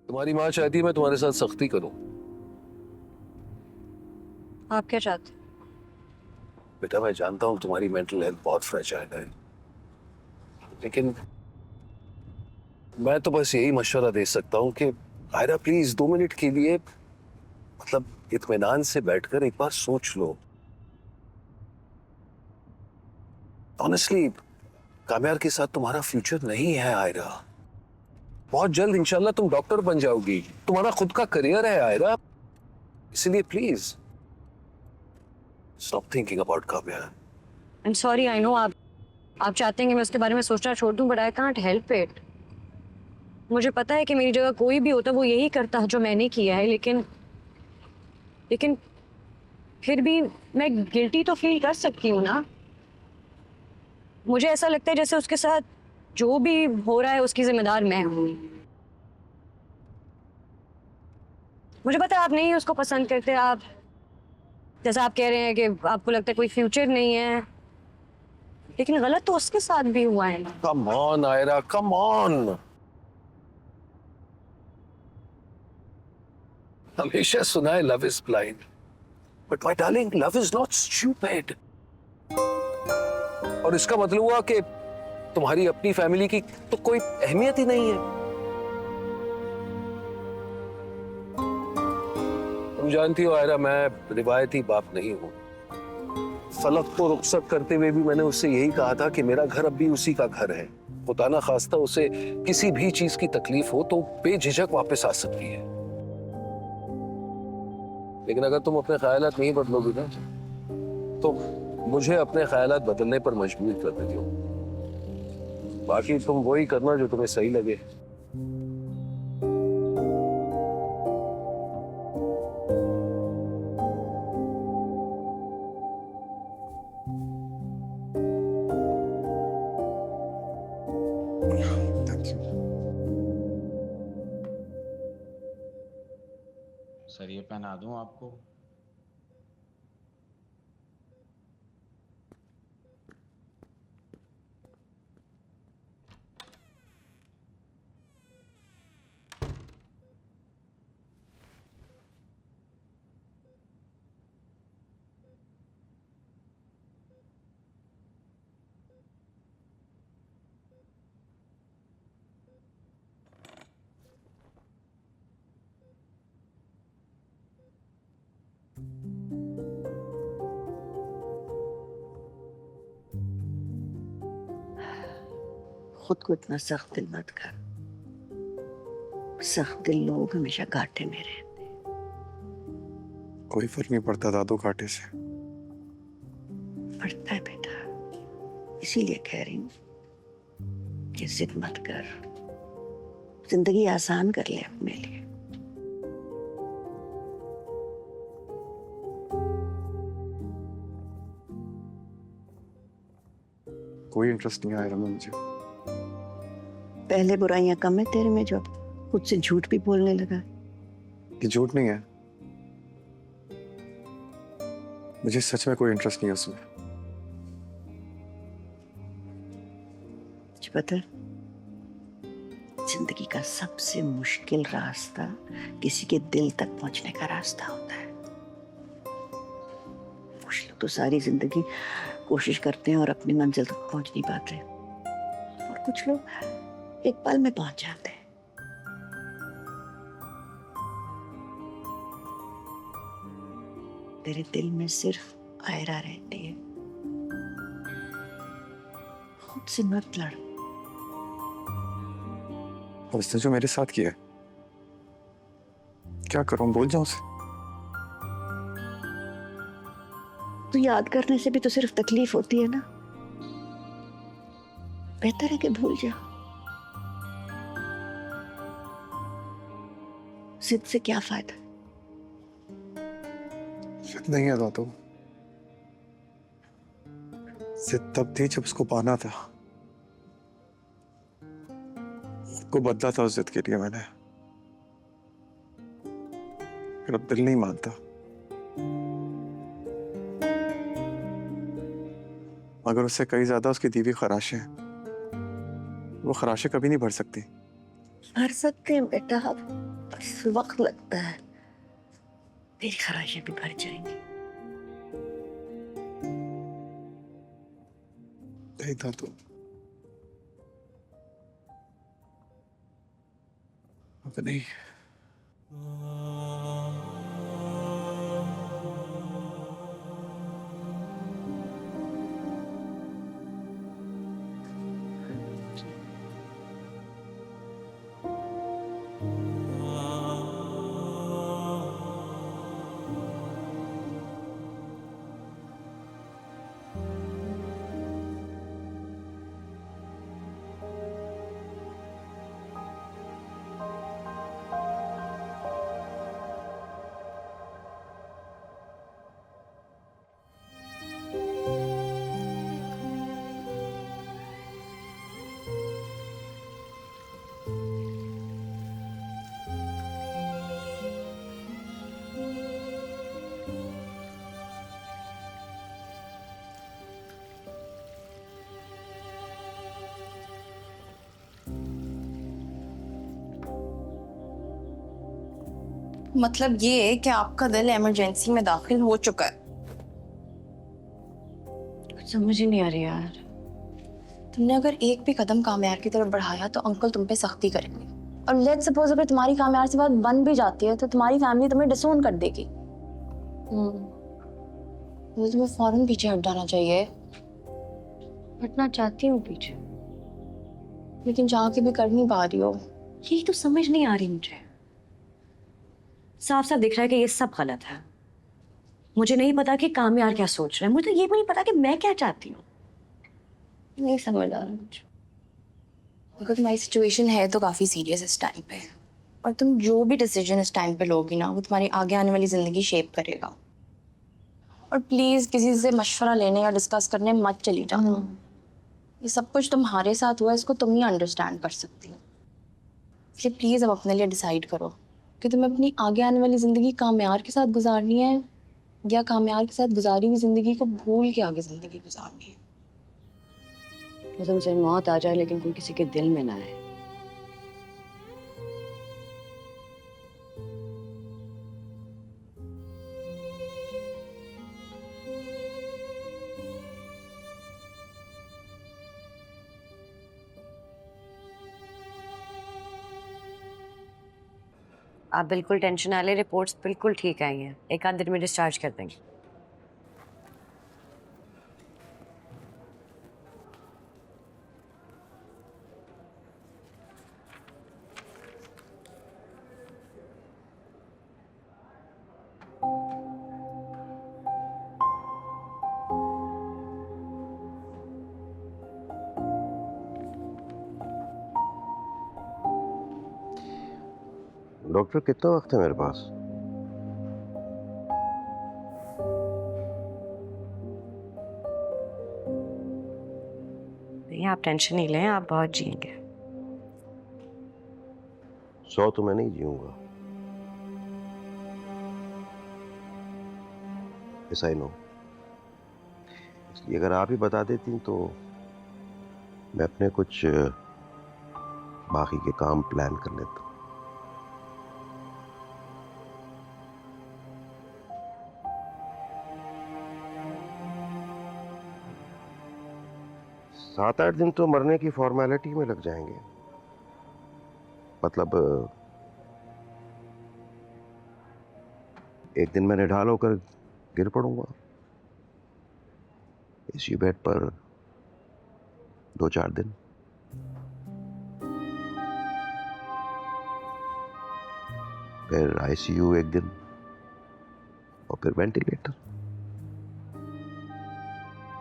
तुम्हारी माँ चाहती है मैं तुम्हारे साथ सख्ती करूं। आप क्या चाहते? बेटा मैं जानता हूं तुम्हारी मेंटल हेल्थ बहुत फ्रेजाइल है, लेकिन मैं तो बस यही मशवरा दे सकता हूं कि आयरा प्लीज 2 मिनट के लिए, मतलब इत्मीनान से बैठकर एक बार सोच लो। ऑनेस्टली काम्यार के साथ तुम्हारा फ्यूचर नहीं है आयरा। बहुत जल्द इंशाल्लाह तुम डॉक्टर बन जाओगी, तुम्हारा खुद का करियर है आयरा, इसलिए please stop thinking about Kamyar. I am sorry, I know आप चाहते हैं कि मैं उसके बारे में सोचना छोड़ दूं, but I can't help it. मुझे पता है कि मेरी जगह कोई भी होता वो यही करता जो मैंने किया है, लेकिन लेकिन फिर भी मैं गिल्टी तो फील कर सकती हूँ ना। मुझे ऐसा लगता है जैसे उसके साथ जो भी हो रहा है उसकी जिम्मेदार मैं हूँ। मुझे पता है आप नहीं उसको पसंद करते, आप जैसा आप कह रहे हैं कि आपको लगता है कोई फ्यूचर नहीं है, लेकिन गलत तो उसके साथ भी हुआ है। Come on Ayra, come on. हमेशा सुना है love is blind, but my darling love is not stupid. और इसका मतलब हुआ कि तुम्हारी अपनी फैमिली की तो कोई अहमियत ही नहीं है। तुम जानती हो आयरा मैं रिवायती बाप नहीं हूं। फलक को रुखसत करते हुए भी मैंने उससे यही कहा था कि मेरा घर अब भी उसी का घर है। खुदा ना खास्ता उसे किसी भी चीज की तकलीफ हो तो बेझिझक वापस आ सकती है। लेकिन अगर तुम अपने ख्यालात नहीं बदलोगी ना तो मुझे अपने ख्यालात बदलने पर मजबूर कर देती हो। बाकी तुम वही करना जो तुम्हें सही लगे। थैंक यू सर, ये पहना दूं आपको? खुद को इतना सख्त दिल मत कर। सख्त दिल लोग हमेशा घाटे में रहते। कोई फर्क नहीं पड़ता दादू कांटे से। पड़ता है बेटा, इसीलिए कह रही हूँ कि जिद मत कर, जिंदगी आसान कर ले अपने लिए। कोई इंटरेस्ट नहीं आया मुझे। पहले बुराइयां कम है तेरे में, जो खुद से झूठ भी बोलने लगा। ये झूठ नहीं है, मुझे सच में कोई इंटरेस्ट नहीं है उसमें। मुझे पता है, जिंदगी का सबसे मुश्किल रास्ता किसी के दिल तक पहुंचने का रास्ता होता है। कुछ लोग तो सारी जिंदगी कोशिश करते हैं और अपनी मंजिल तक पहुंच नहीं पाते, और कुछ लोग एक पल में पहुंच जाते हैं। तेरे दिल में सिर्फ आयरा रहती है। खुद से मत लड़। और उसने जो मेरे साथ किया है, क्या करूं, बोल जाऊं उसे? तो याद करने से भी तो सिर्फ तकलीफ होती है ना। बेहतर है कि भूल जा। जिद से क्या फायदा। जिद नहीं है दादू, जिद तब थी जब उसको पाना था। को बदला था उस जिद के लिए मैंने, फिर अब दिल नहीं मानता। मगर उससे कई ज्यादा उसकी दीवी खराशें हैं, वो खराशें कभी नहीं भर सकती। भर सकते हैं बेटा, बस वक्त लगता है, मेरी ख्वाहिशें भी भर जाएंगी। नहीं था तो अब नहीं। मतलब ये कि आपका दिल इमरजेंसी में दाखिल हो चुका है। समझ ही नहीं आ रही यार। तुमने अगर एक भी कदम कामयार की तरफ बढ़ाया तो अंकल तुम पे सख्ती करेंगे। और लेट्स सपोज अगर तुम्हारी कामयार से बात बन भी जाती है तो तुम्हारी फैमिली तुम्हें डिसोन कर देगी। तो तुम्हें फौरन पीछे हट जाना चाहिए। हटना चाहती हूँ पीछे, लेकिन चाह के भी कर नहीं पा रही हो। यही तो समझ नहीं आ रही मुझे। साफ साफ दिख रहा है कि ये सब गलत है। मुझे नहीं पता कि कामयार क्या सोच रहे हैं, मुझे तो ये भी नहीं पता कि मैं क्या चाहती हूँ। नहीं समझ आ रहा मुझे। अगर तुम्हारी सिचुएशन है तो काफी सीरियस इस टाइम पे, और तुम जो भी डिसीजन इस टाइम पे लोगी ना वो तुम्हारी आगे आने वाली जिंदगी शेप करेगा। और प्लीज किसी से मशवरा लेने या डिस्कस करने मत चली जाना। ये सब कुछ तुम्हारे साथ हुआ, इसको तुम ही अंडरस्टैंड कर सकती हो। इसलिए प्लीज अब अपने लिए डिसाइड करो कि तुम्हें अपनी आगे आने वाली जिंदगी कामयार के साथ गुजारनी है या कामयार के साथ गुजारी हुई जिंदगी को भूल के आगे जिंदगी गुजारनी है। तो मुझे मौत आ जाए लेकिन कोई किसी के दिल में ना आए। आप बिल्कुल टेंशन ना लें, रिपोर्ट्स बिल्कुल ठीक आई हैं। एक आध दिन में डिस्चार्ज कर देंगे। डॉक्टर कितना वक्त है मेरे पास? नहीं, आप टेंशन नहीं लें, आप बहुत जिएंगे। 100 तो मैं नहीं जीऊंगा, ऐसा ही नो। इसलिए अगर आप ही बता देती तो मैं अपने कुछ बाकी के काम प्लान कर लेता। सात आठ दिन तो मरने की फॉर्मेलिटी में लग जाएंगे। मतलब एक दिन मैं निढाल होकर गिर पड़ूंगा इसी बेड पर, 2-4 दिन। फिर आईसीयू एक दिन और फिर वेंटिलेटर।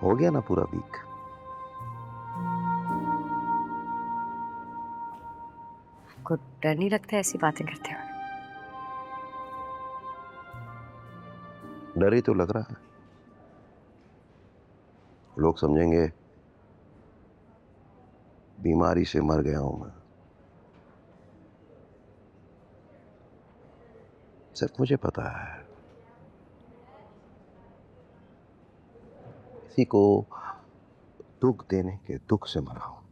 हो गया ना पूरा वीक। आपको डर नहीं लगता ऐसी बातें करते हुए? डर ही तो लग रहा है। लोग समझेंगे बीमारी से मर गया हूं मैं। सिर्फ मुझे पता है किसी को दुख देने के दुख से मरा हूं।